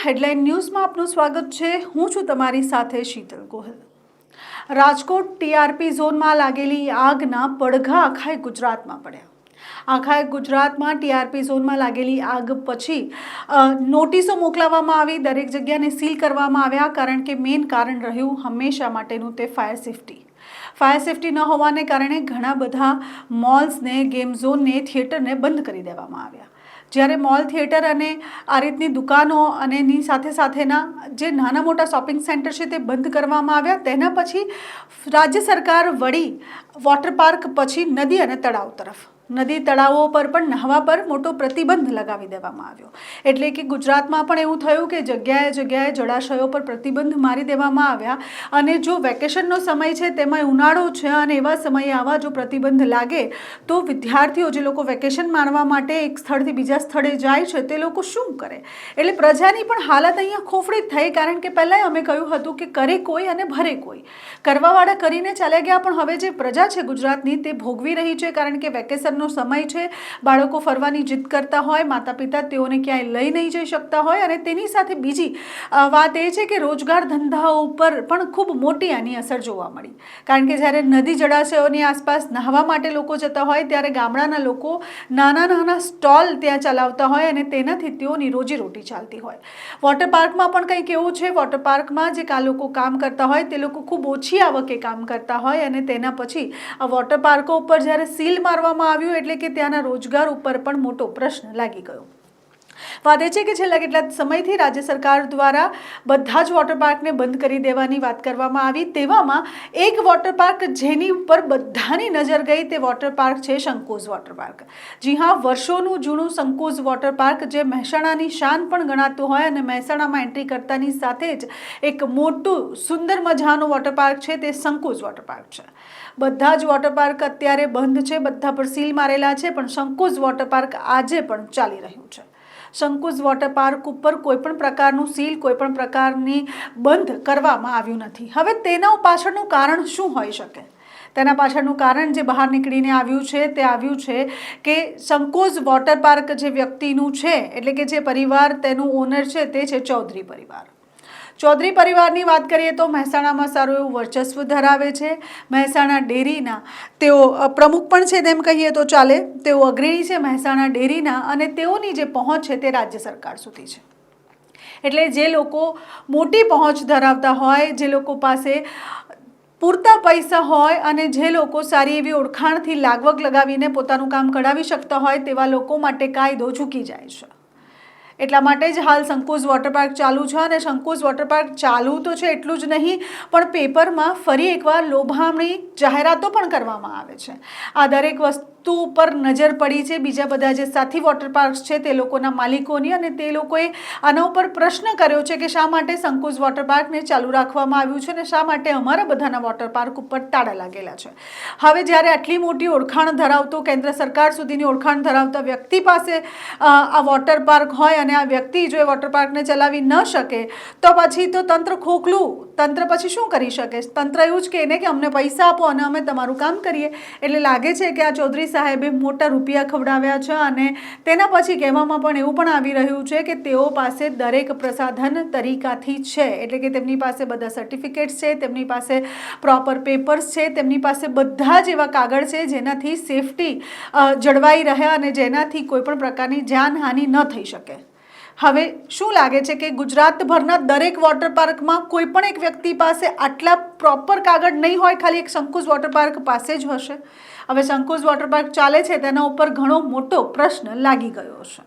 Headline ન્યૂઝમાં આપનું સ્વાગત છે। હું છું તમારી સાથે શીતલ ગોહિલ। રાજકોટ ટીઆરપી ઝોનમાં લાગેલી આગના પડઘા આખા ગુજરાતમાં પડ્યા। આખા ગુજરાતમાં ટીઆરપી ઝોનમાં લાગેલી આગ પછી નોટિસો મોકલવામાં આવી, દરેક જગ્યાને સીલ કરવામાં આવ્યા, કારણ કે મેઇન કારણ રહ્યું હંમેશા માટેનું તે ફાયર સેફ્ટી ન હોવાને કારણે ઘણા બધા મોલ્સને, ગેમ ઝોનને, થિયેટરને બંધ કરી દેવામાં આવ્યા। જ્યારે મોલ, થિયેટર અને આ રીતની દુકાનો અને એની સાથેના જે નાના મોટા શોપિંગ સેન્ટર છે તે બંધ કરવામાં આવ્યા। તેના પછી રાજ્ય સરકાર વળી વોટર પાર્ક પછી નદી અને તળાવ તરફ, નદી તળાવો પર પણ નહાવા પર મોટો પ્રતિબંધ લગાવી દેવામાં આવ્યો। એટલે કે ગુજરાતમાં પણ એવું થયું કે જગ્યાએ જગ્યાએ જળાશયો પર પ્રતિબંધ મારી દેવામાં આવ્યા। અને જો વેકેશનનો સમય છે, તેમાં ઉનાળો છે અને એવા સમયે આવા જો પ્રતિબંધ લાગે તો વિદ્યાર્થીઓ જે લોકો વેકેશન માણવા માટે એક સ્થળથી બીજા સ્થળે જાય છે તે લોકો શું કરે? એટલે પ્રજાની પણ હાલત અહીંયા ખોફડી જ થઈ, કારણ કે પહેલાં અમે કહ્યું હતું કે કરે કોઈ અને ભરે કોઈ, કરવાવાળા કરીને ચાલ્યા ગયા, પણ હવે જે પ્રજા છે ગુજરાતની તે ભોગવી રહી છે, કારણ કે વેકેશનનો સમય છે, બાળકો ફરવાની જીદ કરતા હોય, માતા પિતા તેઓને ક્યાંય લઈ નહીં જઈ શકતા હોય, અને તેની સાથે બીજી વાત એ છે કે રોજગાર ધંધાઓ ઉપર પણ ખૂબ મોટી આની અસર જોવા મળી, કારણ કે જ્યારે નદી જળાશયોની આસપાસ નહાવા માટે લોકો જતા હોય ત્યારે ગામડાના લોકો નાના સ્ટોલ ત્યાં ચલાવતા હોય અને તેનાથી તેઓની રોજીરોટી ચાલતી હોય। વોટર પાર્કમાં પણ કંઈક એવું છે, વોટર પાર્કમાં જે લોકો કામ કરતા હોય તે લોકો ખૂબ ઓછી આવકે કામ કરતા હોય, અને તેના પછી આ વોટર પાર્કો ઉપર જ્યારે સીલ મારવામાં આવ્યું એટલે કે ત્યાંના રોજગાર ઉપર પણ મોટો પ્રશ્ન લાગી ગયો। વાત એ છે કે છેલ્લા કેટલાક સમયથી રાજ્ય સરકાર દ્વારા બધા જ વોટર પાર્કને બંધ કરી દેવાની વાત કરવામાં આવી। તેવામાં એક વોટર પાર્ક જેની ઉપર બધાની નજર ગઈ તે વોટર પાર્ક છે સંકોઝ વોટર પાર્ક। જી હા, વર્ષોનું જૂનું સંકોઝ વોટર પાર્ક જે મહેસાણાની શાન પણ ગણાતું હોય, અને મહેસાણામાં એન્ટ્રી કરતાની સાથે જ એક મોટું સુંદર મજાનું વોટર પાર્ક છે તે સંકોઝ વોટર પાર્ક છે। બધા જ વોટર પાર્ક અત્યારે બંધ છે, બધા પર સીલ મારેલા છે, પણ સંકોઝ વોટર પાર્ક આજે પણ ચાલી રહ્યું છે। સંકોઝ વોટર પાર્ક ઉપર કોઈ પણ પ્રકારનું સીલ, કોઈ પણ પ્રકારની બંધ કરવામાં આવ્યું નથી। હવે તેના પાછળનું કારણ શું હોઈ શકે? તેના પાછળનું કારણ જે બહાર નીકળીને આવ્યું છે તે આવ્યું છે કે સંકોઝ વોટર પાર્ક જે વ્યક્તિનું છે, એટલે કે જે પરિવાર તેનું ઓનર છે તે છે ચૌધરી પરિવાર। ચૌધરી પરિવારની વાત કરીએ તો મહેસાણામાં સારું એવું વર્ચસ્વ ધરાવે છે। મહેસાણા ડેરીના તેઓ પ્રમુખ પણ છે તેમ કહીએ તો ચાલે, તેઓ અગ્રણી છે મહેસાણા ડેરીના, અને તેઓની જે પહોંચ છે તે રાજ્ય સરકાર સુધી છે। એટલે જે લોકો મોટી પહોંચ ધરાવતા હોય, જે લોકો પાસે પૂરતા પૈસા હોય અને જે લોકો સારી એવી ઓળખાણથી લાગવગ લગાવીને પોતાનું કામ કઢાવી શકતા હોય તેવા લોકો માટે કાયદો ઝૂકી જાય છે। એટલા માટે જ હાલ સંકોઝ વોટર પાર્ક ચાલુ છે, અને સંકોઝ વોટર પાર્ક ચાલુ તો છે એટલું જ નહીં, પણ પેપરમાં ફરી એકવાર લોભામણી જાહેરાતો પણ કરવામાં આવે છે। આ દરેક વસ્તુ ઉપર નજર પડી છે બીજા બધા જે સાથી વોટર પાર્ક્સ છે તે લોકોના માલિકોની, અને તે લોકોએ આના ઉપર પ્રશ્ન કર્યો છે કે શા માટે સંકોઝ વોટર પાર્કને ચાલુ રાખવામાં આવ્યું છે અને શા માટે અમારા બધાના વોટર પાર્ક ઉપર તાળા લાગેલા છે। હવે જ્યારે આટલી મોટી ઓળખાણ ધરાવતો, કેન્દ્ર સરકાર સુધીની ઓળખાણ ધરાવતા વ્યક્તિ પાસે આ વોટર પાર્ક હોય અને આ વ્યક્તિ જો એ વોટર પાર્કને ચલાવી ન શકે તો પછી તો તંત્ર ખોખલું, તંત્ર પછી શું કરી શકે? તંત્ર એવું જ કહે ને કે અમને પૈસા આપો અને અમે તમારું કામ કરીએ। એટલે લાગે છે કે આ ચૌધરી સાહેબે મોટા રૂપિયા ખવડાવ્યા છે, અને તેના પછી કહેવામાં પણ એવું પણ આવી રહ્યું છે કે તેઓ પાસે દરેક પ્રસાધન તરીકાથી છે, એટલે કે તેમની પાસે બધા સર્ટિફિકેટ્સ છે, તેમની પાસે પ્રોપર પેપર્સ છે, તેમની પાસે બધા જ એવા કાગળ છે જેનાથી સેફટી જળવાઈ રહે અને જેનાથી કોઈ પણ પ્રકારની જાનહાનિ ન થઈ શકે। હવે શું લાગે છે કે ગુજરાતભરના દરેક વોટર પાર્કમાં કોઈ પણ એક વ્યક્તિ પાસે આટલા પ્રોપર કાગળ નહીં હોય, ખાલી એક સંકોઝ વોટર પાર્ક પાસે જ હશે? હવે સંકોઝ વોટર પાર્ક ચાલે છે તેના ઉપર ઘણો મોટો પ્રશ્ન લાગી ગયો છે।